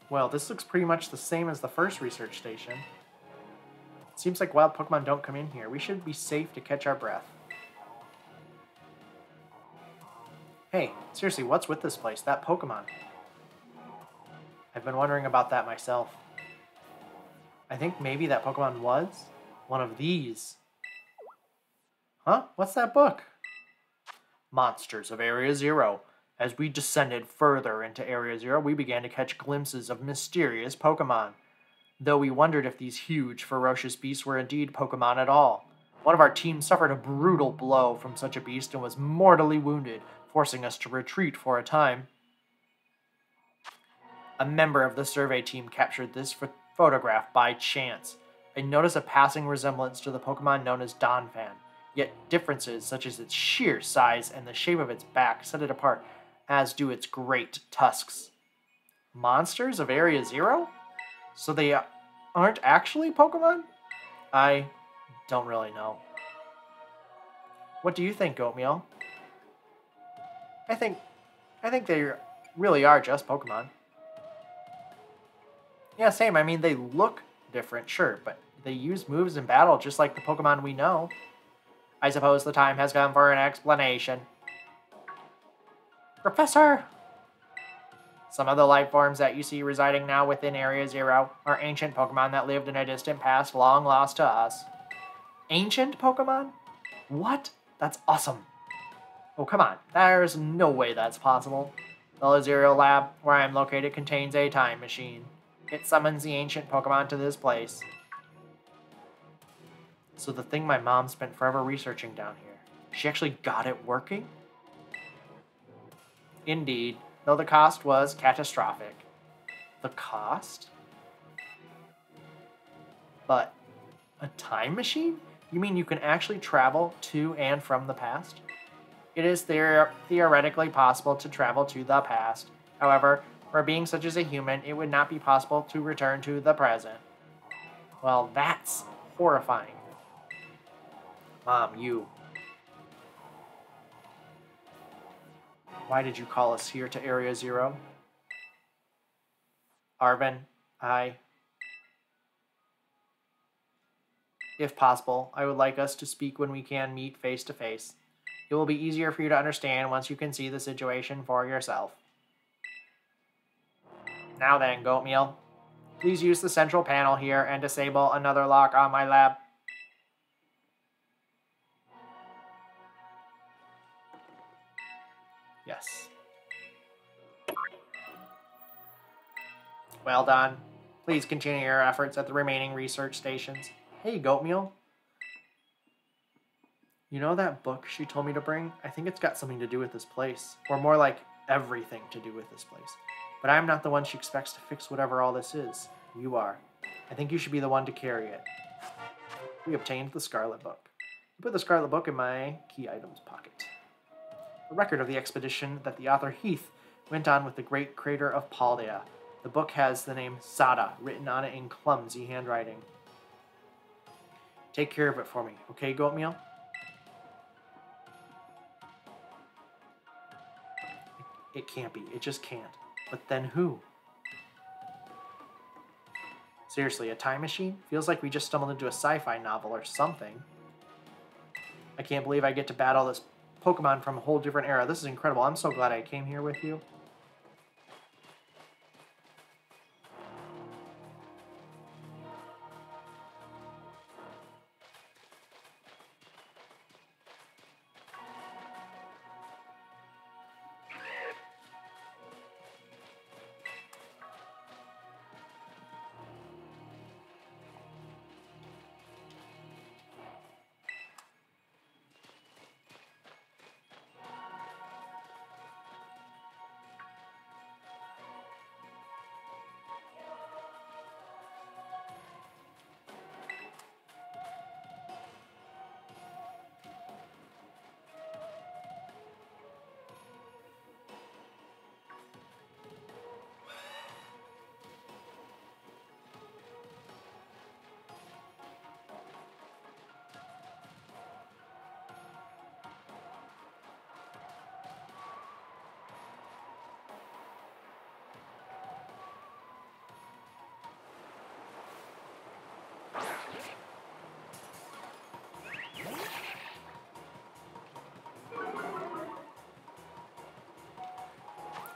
Well, this looks pretty much the same as the first research station. Seems like wild Pokemon don't come in here. We should be safe to catch our breath. Hey, seriously, what's with this place? That Pokemon. I've been wondering about that myself. I think maybe that Pokemon was one of these. Huh? What's that book? Monsters of Area Zero. As we descended further into Area Zero, we began to catch glimpses of mysterious Pokemon, though we wondered if these huge, ferocious beasts were indeed Pokemon at all. One of our team suffered a brutal blow from such a beast and was mortally wounded, forcing us to retreat for a time. A member of the survey team captured this photograph by chance. I noticed a passing resemblance to the Pokemon known as Donphan, yet differences such as its sheer size and the shape of its back set it apart, as do its great tusks. Monsters of Area Zero? So they aren't actually Pokemon? I don't really know. What do you think, Goatmeal? I think they really are just Pokemon. Yeah, same. I mean, they look different, sure, but they use moves in battle just like the Pokemon we know. I suppose the time has come for an explanation. Professor! Some of the life forms that you see residing now within Area Zero are ancient Pokemon that lived in a distant past long lost to us. Ancient Pokemon? What? That's awesome. Oh, come on. There's no way that's possible. The Zero Lab, where I'm located, contains a time machine. It summons the ancient Pokemon to this place. So the thing my mom spent forever researching down here, she actually got it working? Indeed, though the cost was catastrophic. The cost? But a time machine? You mean you can actually travel to and from the past? It is theoretically possible to travel to the past. However, for being such as a human, it would not be possible to return to the present. Well, that's horrifying. Mom, you. Why did you call us here to Area Zero? Arvin, if possible, I would like us to speak when we can meet face to face. It will be easier for you to understand once you can see the situation for yourself. Now then, Goatmeal. Please use the central panel here and disable another lock on my lab. Yes. Well done. Please continue your efforts at the remaining research stations. Hey, Goatmeal. You know that book she told me to bring? I think it's got something to do with this place. Or more like everything to do with this place. But I'm not the one she expects to fix whatever all this is. You are. I think you should be the one to carry it. We obtained the Scarlet Book. I put the Scarlet Book in my key items pocket. A record of the expedition that the author Heath went on with the Great Crater of Paldea. The book has the name Sada written on it in clumsy handwriting. Take care of it for me, okay, Goatmeal? It can't be. It just can't. But then who? Seriously, a time machine? Feels like we just stumbled into a sci-fi novel or something. I can't believe I get to battle this Pokemon from a whole different era. This is incredible. I'm so glad I came here with you.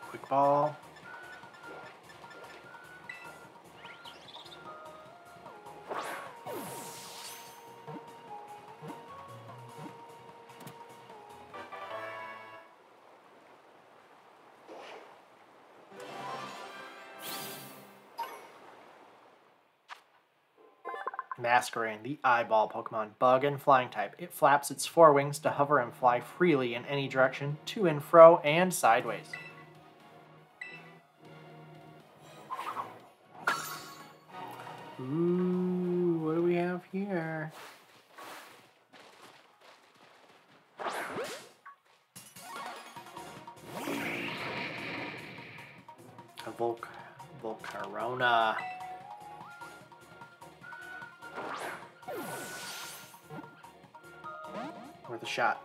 Quick ball. Masquerain, the eyeball Pokemon, bug and flying type. It flaps its forewings to hover and fly freely in any direction, to and fro, and sideways. Ooh, what do we have here? A Volcarona. Worth a shot.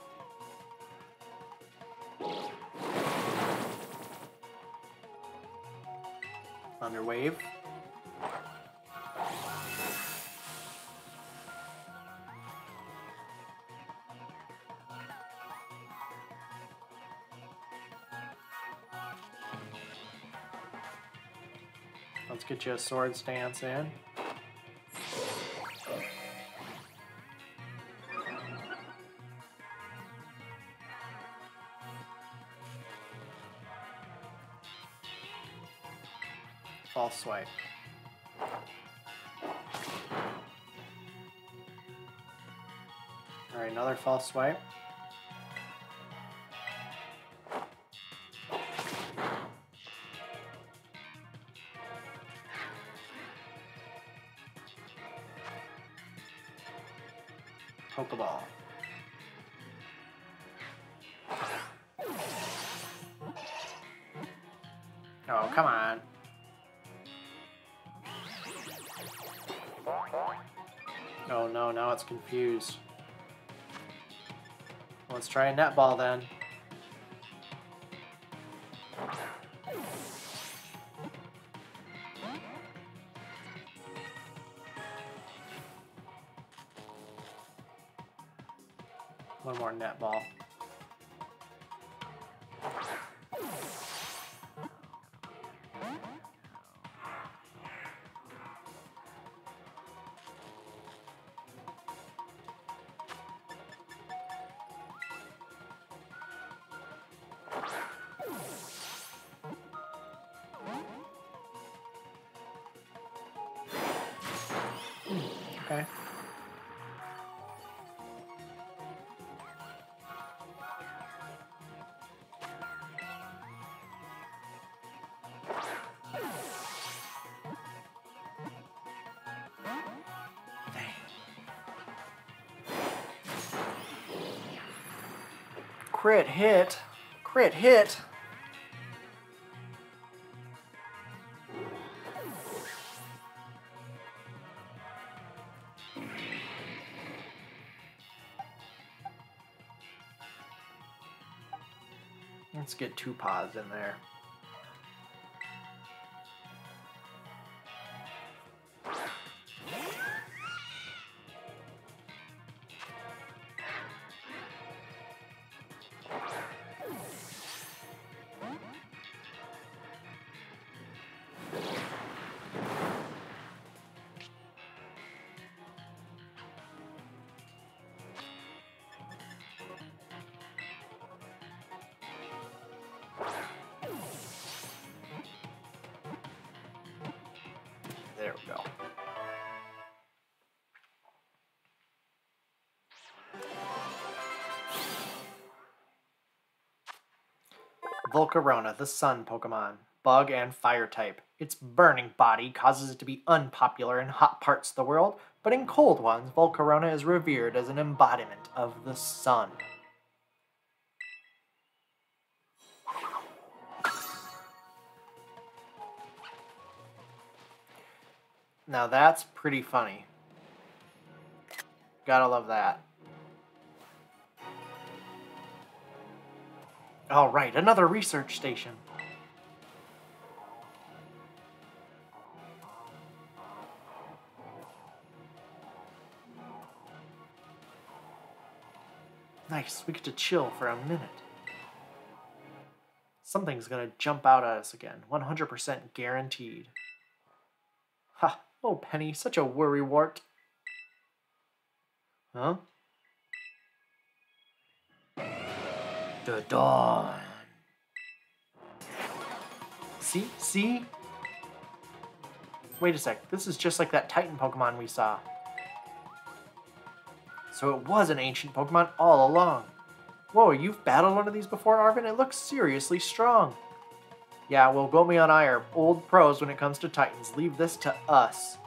Thunder Wave. Let's get you a sword stance in. False swipe. Alright, another false swipe. Pokeball. Oh, come on. Oh no, now it's confused. Let's try a netball then. One more netball. Okay. Crit hit. Crit hit. Let's get 2 paws in there. There we go. Volcarona, the sun Pokemon. Bug and fire type. Its burning body causes it to be unpopular in hot parts of the world, but in cold ones, Volcarona is revered as an embodiment of the sun. Now that's pretty funny. Gotta love that. Alright, another research station. Nice, we get to chill for a minute. Something's gonna jump out at us again. 100% guaranteed. Ha! Oh, Penny, such a worrywart. Huh? The dawn. See? See? Wait a sec. This is just like that Titan Pokemon we saw. So it was an ancient Pokemon all along. Whoa, you've battled one of these before, Arvin? It looks seriously strong. Yeah, well, Gomi and I are old pros when it comes to Titans. Leave this to us.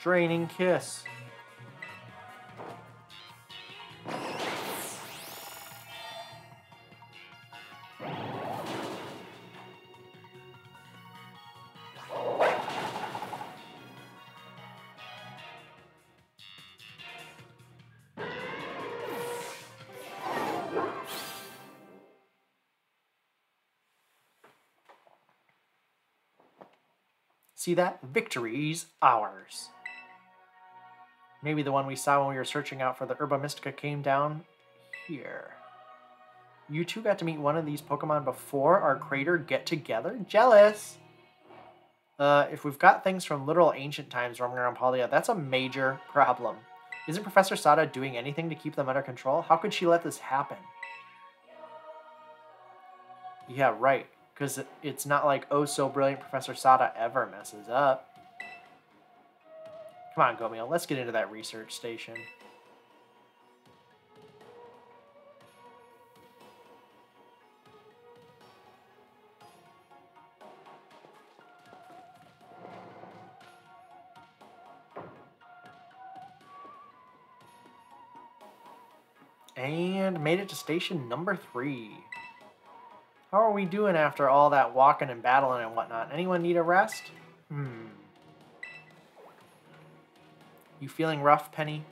Draining Kiss. See that? Victory's ours. Maybe the one we saw when we were searching out for the Herba Mystica came down here. You two got to meet one of these Pokemon before our crater get-together? Jealous! If we've got things from literal ancient times roaming around Paldea, that's a major problem. Isn't Professor Sada doing anything to keep them under control? How could she let this happen? Yeah, right. Because it's not like oh-so-brilliant Professor Sada ever messes up. Come on, Gomeo, let's get into that research station. And made it to station number 3. How are we doing after all that walking and battling and whatnot? Anyone need a rest? You feeling rough, Penny?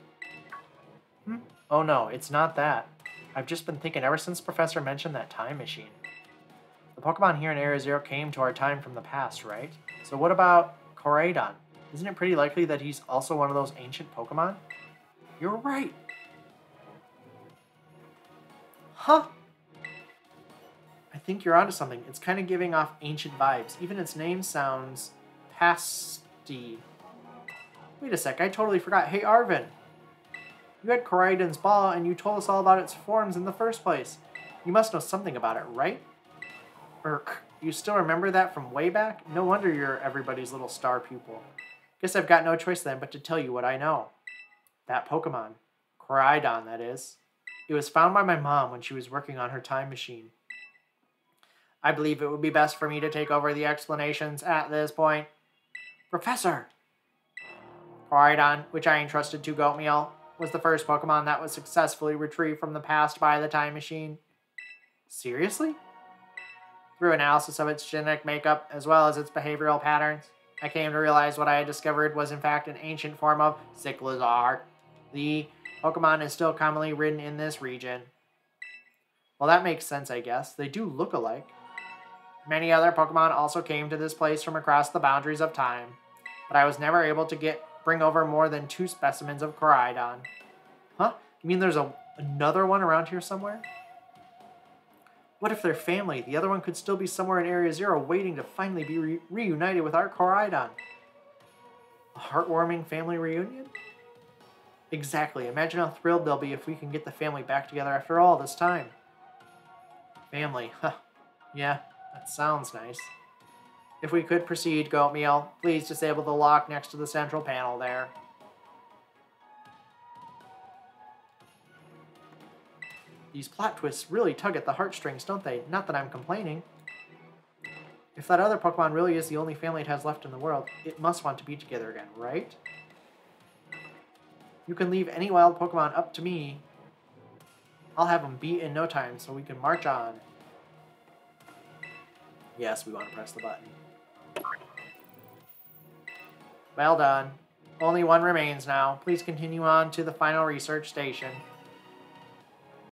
Oh no, it's not that. I've just been thinking ever since Professor mentioned that time machine. The Pokemon here in Area Zero came to our time from the past, right? So what about Koraidon? Isn't it pretty likely that he's also one of those ancient Pokemon? You're right! Huh? I think you're onto something. It's kind of giving off ancient vibes. Even its name sounds pasty. Wait a sec, I totally forgot. Hey, Arvin. You had Koraidon's ball, and you told us all about its forms in the first place. You must know something about it, right? You still remember that from way back? No wonder you're everybody's little star pupil. Guess I've got no choice then but to tell you what I know. That Pokemon. Koraidon, that is. It was found by my mom when she was working on her time machine. I believe it would be best for me to take over the explanations at this point. Professor! Koraidon, which I entrusted to Goatmeal, was the first Pokemon that was successfully retrieved from the past by the time machine. Seriously? Through analysis of its genetic makeup, as well as its behavioral patterns, I came to realize what I had discovered was in fact an ancient form of Cyclizar. The Pokemon is still commonly ridden in this region. Well, that makes sense, I guess. They do look alike. Many other Pokemon also came to this place from across the boundaries of time, but I was never able to bring over more than 2 specimens of Koraidon. Huh? You mean there's another one around here somewhere? What if they're family? The other one could still be somewhere in Area Zero waiting to finally be reunited with our Koraidon. A heartwarming family reunion? Exactly. Imagine how thrilled they'll be if we can get the family back together after all this time. Family. Huh. Yeah, that sounds nice. If we could proceed, Goatmeal, please disable the lock next to the central panel there. These plot twists really tug at the heartstrings, don't they? Not that I'm complaining. If that other Pokemon really is the only family it has left in the world, it must want to be together again, right? You can leave any wild Pokemon up to me. I'll have them beat in no time so we can march on. Yes, we want to press the button. Well done. Only one remains now. Please continue on to the final research station.